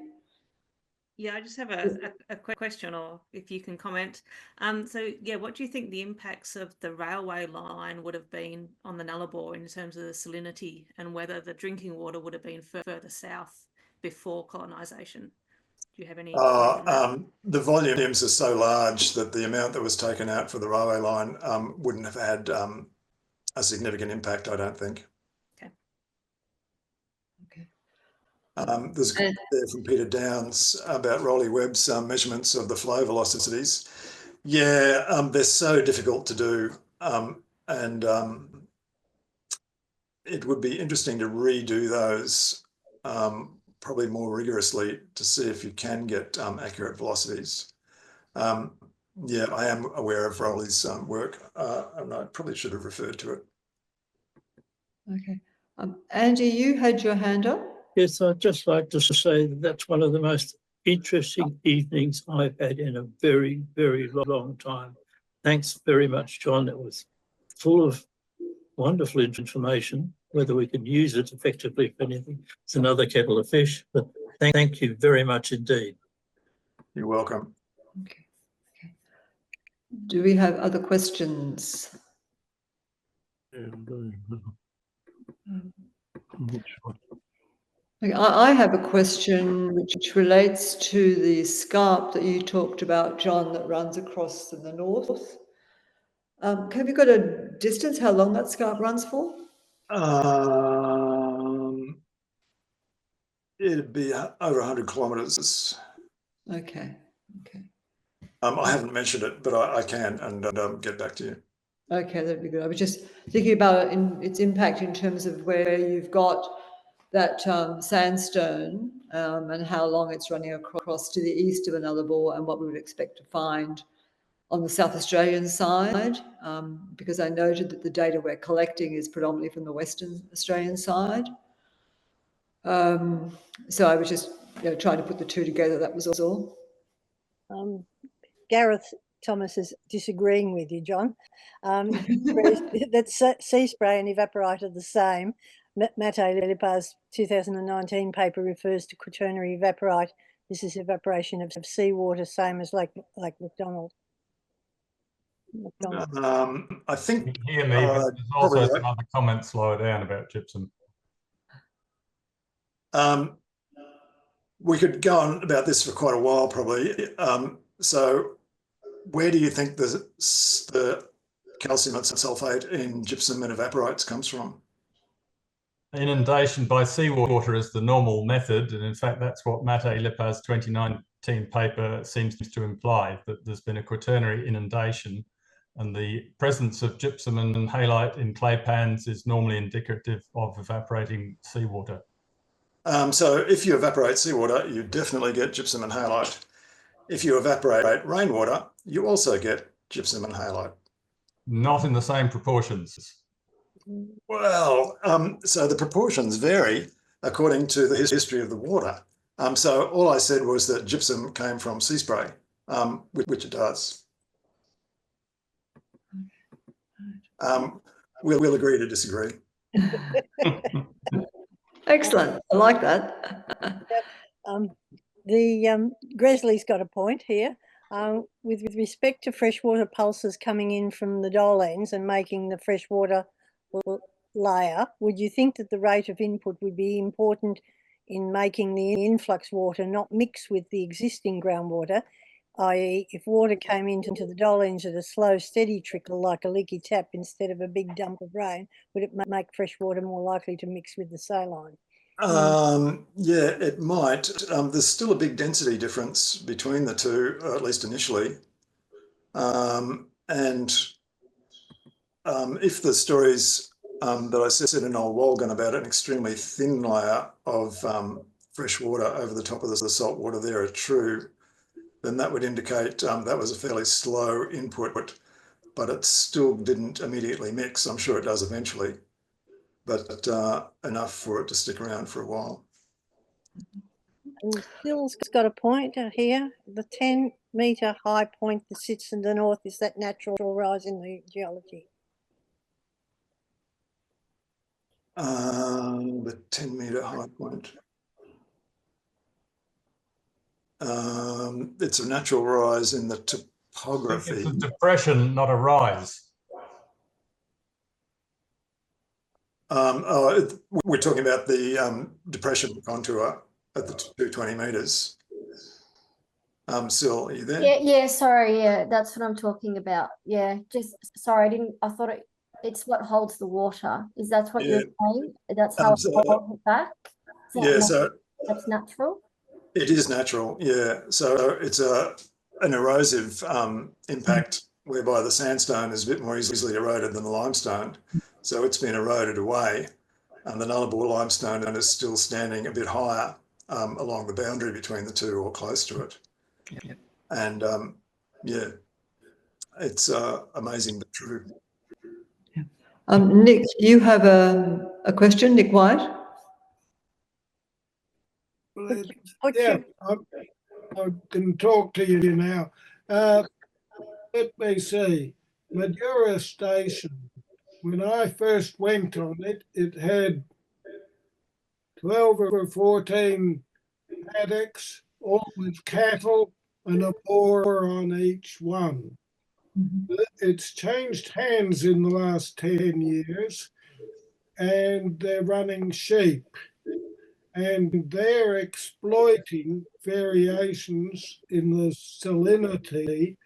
Yeah, I just have a quick question, or if you can comment. So, yeah, what do you think the impacts of the railway line would have been on the Nullarbor in terms of the salinity, and whether the drinking water would have been further south before colonisation? Do you have any? The volumes are so large that the amount that was taken out for the railway line wouldn't have had a significant impact, I don't think. Okay. Okay. There's a comment there from Peter Downs about Rowley Webb's measurements of the flow velocities. Yeah, they're so difficult to do, and it would be interesting to redo those probably more rigorously to see if you can get accurate velocities. Yeah, I am aware of Rowley's work, and I probably should have referred to it. Okay. Andy, you had your hand up? Yes, I'd just like to say that that's one of the most interesting evenings I've had in a very, very long time. Thanks very much, John. It was full of wonderful information. Whether we can use it effectively for anything, it's another kettle of fish. But thank you very much indeed. You're welcome. Okay. Okay. Do we have other questions? I have a question which relates to the scarp that you talked about, John, that runs across to the north. Have you got a distance, how long that scarp runs for? It'd be over 100 kilometres. Okay. Okay. I haven't mentioned it, but I can and get back to you. Okay, that'd be good. I was just thinking about it in its impact in terms of where you've got that sandstone and how long it's running across to the east of the Nullarbor and what we would expect to find on the South Australian side, because I noted that the data we're collecting is predominantly from the Western Australian side. So I was just trying to put the two together, that was all. Gareth Thomas is disagreeing with you, John. That sea spray and evaporites are the same. Mate Lipar's 2019 paper refers to quaternary evaporite. This is evaporation of seawater, same as Lake McDonald. I think You can hear me, but there's also right. some other comments lower down about gypsum. We could go on about this for quite a while, probably. So where do you think the calcium sulfate in gypsum and evaporites comes from? Inundation by seawater is the normal method, and in fact that's what Mate Lipar's 2019 paper seems to imply, that there's been a quaternary inundation, and the presence of gypsum and halite in clay pans is normally indicative of evaporating seawater. So if you evaporate seawater, you definitely get gypsum and halite. If you evaporate rainwater, you also get gypsum and halite. Not in the same proportions. Well, so the proportions vary according to the history of the water. So all I said was that gypsum came from sea spray, which it does. We'll agree to disagree. Excellent, I like that. Gresley's got a point here. With respect to freshwater pulses coming in from the Dollends and making the freshwater layer, would you think that the rate of input would be important in making the influx water not mix with the existing groundwater, i.e. if water came into the Dollends at a slow, steady trickle like a leaky tap instead of a big dump of rain, would it make fresh water more likely to mix with the saline? Yeah, it might. There's still a big density difference between the two, at least initially. If the stories that I said in Old Walgan about an extremely thin layer of fresh water over the top of the salt water there are true, then that would indicate that was a fairly slow input, but it still didn't immediately mix. I'm sure it does eventually, but enough for it to stick around for a while. And Phil's got a point here. The 10-metre high point that sits in the north, is that natural rise in the geology? The 10-metre high point. It's a natural rise in the topography. It's a depression, not a rise. We're talking about the depression contour at the 220 metres. Sil, are you there? Yeah, sorry, yeah, that's what I'm talking about. Yeah, just sorry, I thought it's what holds the water. Is that what you're saying? That's how it holds it back? So that's natural? It is natural, yeah. So it's an erosive impact whereby the sandstone is a bit more easily eroded than the limestone. So it's been eroded away, and the Nullarbor limestone is still standing a bit higher along the boundary between the two or close to it. Yep. And yeah, it's amazing but true. Nick, you have a question, Nick White? Yeah, I can talk to you now. Let me see. Madura Station, when I first went on it, it had 12 or 14 paddocks, all with cattle and a boar on each one. It's changed hands in the last 10 years, and they're running sheep. And they're exploiting variations in the salinity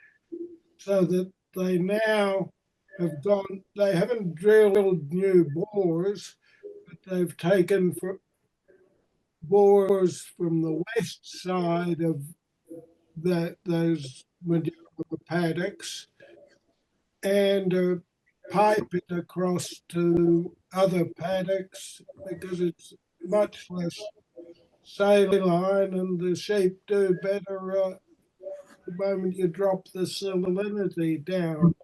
so that they now have gone, they haven't drilled new bores, but they've taken bores from the west side of those Madura paddocks and pipe it across to other paddocks because it's much less saline, and the sheep do better the moment you drop the salinity down.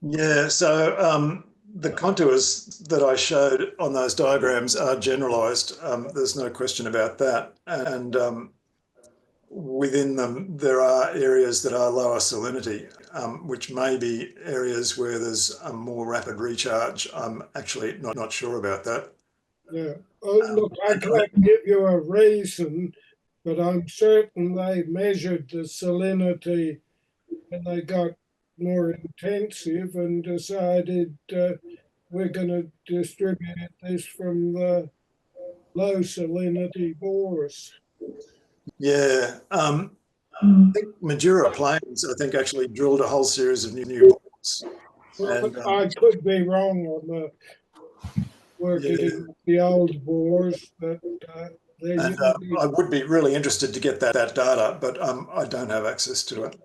Yeah, so the contours that I showed on those diagrams are generalized. There's no question about that. And within them, there are areas that are lower salinity, which may be areas where there's a more rapid recharge. I'm actually not sure about that. Yeah. Oh, look, I can't give you a reason, but I'm certain they measured the salinity and they got more intensive and decided we're going to distribute this from the low salinity bores. Yeah, I think Madura Plains, I think, actually drilled a whole series of new bores. And, I could be wrong on the working with the old bores, but I would be really interested to get that data, but I don't have access to it.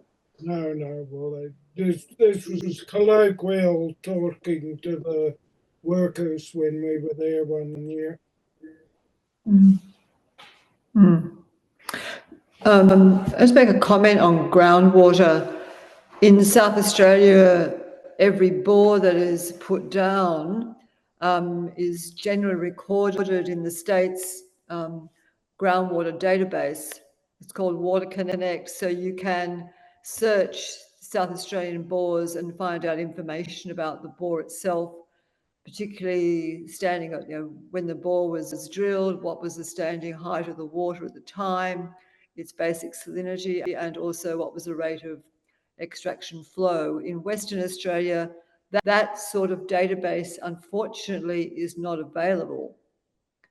No. Well, this was colloquial talking to the workers when we were there one year. Let's make a comment on groundwater. In South Australia, every bore that is put down is generally recorded in the state's groundwater database. It's called Water Connect, so you can search South Australian bores and find out information about the bore itself, particularly standing at, when the bore was drilled, what was the standing height of the water at the time, its basic salinity, and also what was the rate of extraction flow. In Western Australia, that sort of database, unfortunately, is not available.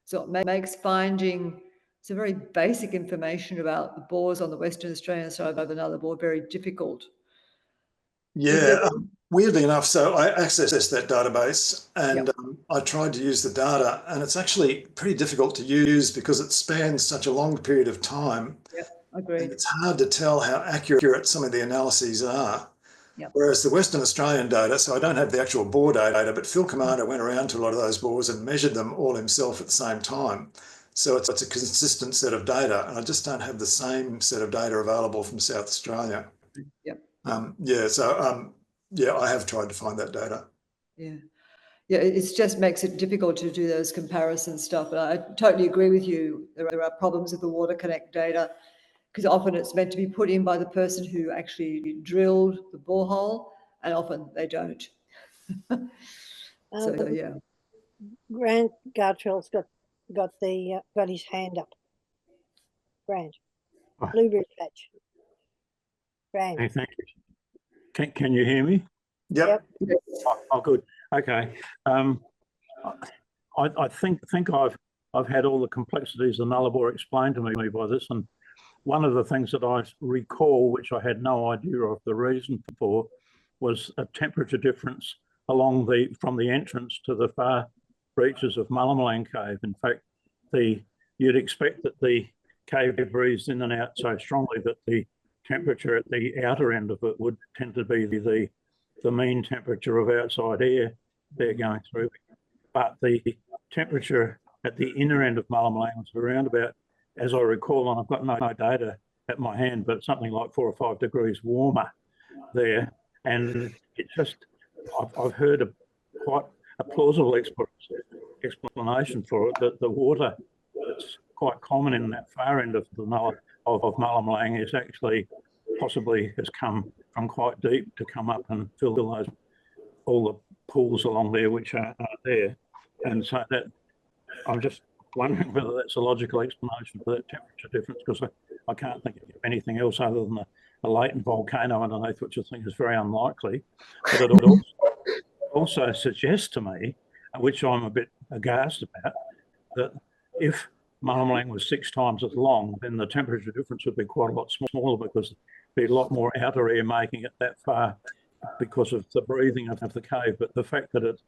So it makes finding some very basic information about the bores on the Western Australian side of another bore very difficult. Yeah, weirdly enough, so I accessed that database and I tried to use the data, and it's actually pretty difficult to use because it spans such a long period of time. Yep, agreed. And it's hard to tell how accurate some of the analyses are. Yep. Whereas the Western Australian data, so I don't have the actual bore data, but Phil Commander went around to a lot of those bores and measured them all himself at the same time. So it's a consistent set of data, and I just don't have the same set of data available from South Australia. Yep. I have tried to find that data. Yeah, it just makes it difficult to do those comparison stuff. But I totally agree with you. There are problems with the Water Connect data because often it's meant to be put in by the person who actually drilled the borehole, and often they don't. Grant Gartrell's got his hand up. Grant, blueberry patch. Grant. Hey, thank you. Can you hear me? Yep. Oh, good. Okay. I think I've had all the complexities of Nullarbor explained to me by this, and one of the things that I recall, which I had no idea of the reason for, was a temperature difference from the entrance to the far reaches of Mullumbimang Cave. In fact, you'd expect that the cave breathes in and out so strongly that the temperature at the outer end of it would tend to be the mean temperature of outside air they're going through. But the temperature at the inner end of Mullumbimang was around about, as I recall, and I've got no data at my hand, but something like 4 or 5 degrees warmer there. And it just, I've heard quite a plausible explanation for it, that the water that's quite common in that far end of Mullumbimang is actually possibly has come from quite deep to come up and fill all the pools along there which are there. And so that I'm just wondering whether that's a logical explanation for that temperature difference, because I can't think of anything else other than a latent volcano underneath, which I think is very unlikely. But it would also suggest to me, which I'm a bit aghast about, that if Mullumbimang was 6 times as long, then the temperature difference would be quite a lot smaller, because there'd be a lot more outer air making it that far because of the breathing of the cave. But the fact that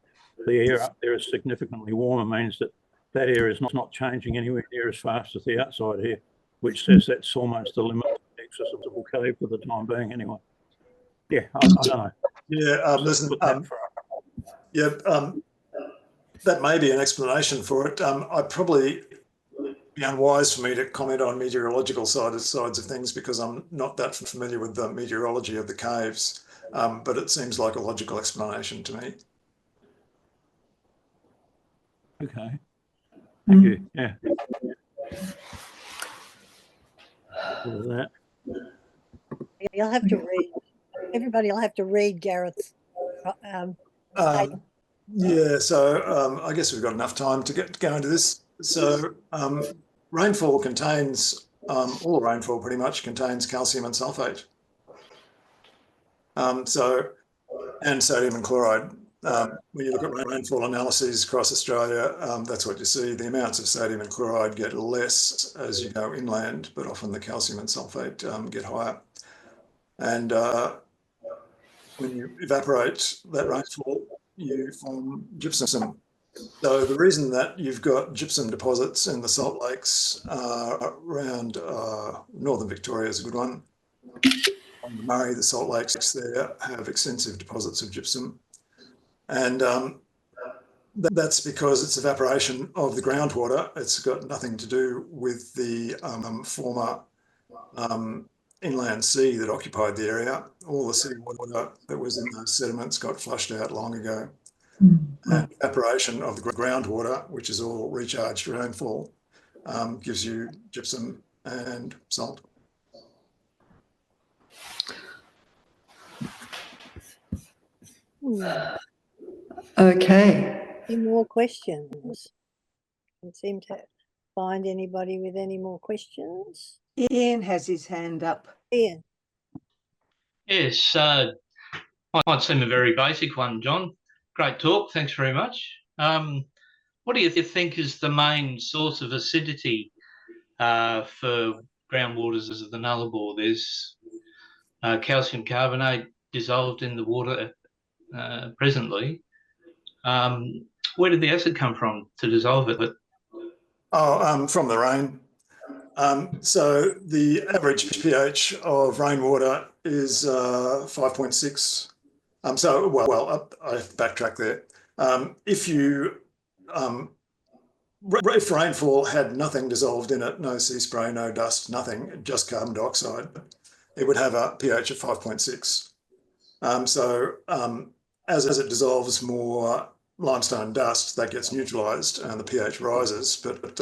the air up there is significantly warmer means that air is not changing anywhere near as fast as the outside air, which says that's almost the limit of the accessible cave for the time being anyway. Yeah, I don't know. Yeah, listen, That may be an explanation for it. I'd probably be unwise for me to comment on meteorological sides of things because I'm not that familiar with the meteorology of the caves, but it seems like a logical explanation to me. Okay. Thank you. Yeah. All that. You'll have to read. Everybody will have to read Gareth's. Yeah, so I guess we've got enough time to go into this. So rainfall contains, all rainfall pretty much contains calcium and sulfate. And sodium and chloride. When you look at rainfall analyses across Australia, that's what you see. The amounts of sodium and chloride get less as you go inland, but often the calcium and sulfate get higher. And when you evaporate that rainfall, you form gypsum. So the reason that you've got gypsum deposits in the salt lakes around northern Victoria is a good one. On the Murray, the salt lakes there have extensive deposits of gypsum. And that's because it's evaporation of the groundwater. It's got nothing to do with the former inland sea that occupied the area. All the seawater that was in those sediments got flushed out long ago. And evaporation of the groundwater, which is all recharged rainfall, gives you gypsum and salt. Okay. Any more questions? Don't seem to find anybody with any more questions. Ian has his hand up. Ian. Yes, might seem a very basic one, John. Great talk, thanks very much. What do you think is the main source of acidity for groundwaters of the Nullarbor? There's calcium carbonate dissolved in the water presently. Where did the acid come from to dissolve it? From the rain. So the average pH of rainwater is 5.6. I have to backtrack there. If rainfall had nothing dissolved in it, no sea spray, no dust, nothing, just carbon dioxide, it would have a pH of 5.6. As it dissolves more limestone dust, that gets neutralised and the pH rises, but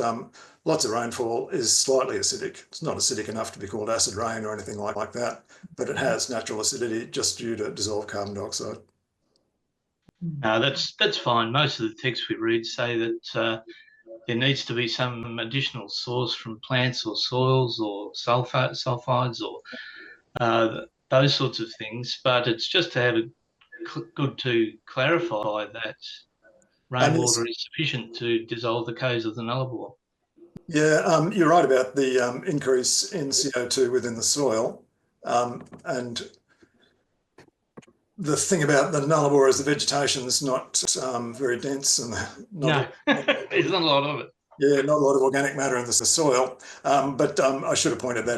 lots of rainfall is slightly acidic. It's not acidic enough to be called acid rain or anything like that, but it has natural acidity just due to dissolved carbon dioxide. That's fine. Most of the texts we read say that there needs to be some additional source from plants or soils or sulfides or those sorts of things, but it's just to have good to clarify that rainwater is sufficient to dissolve the caves of the Nullarbor. Yeah, you're right about the increase in CO2 within the soil. And the thing about the Nullarbor is the vegetation is not very dense and there's not a lot of it. Yeah, not a lot of organic matter in the soil. But I should have pointed that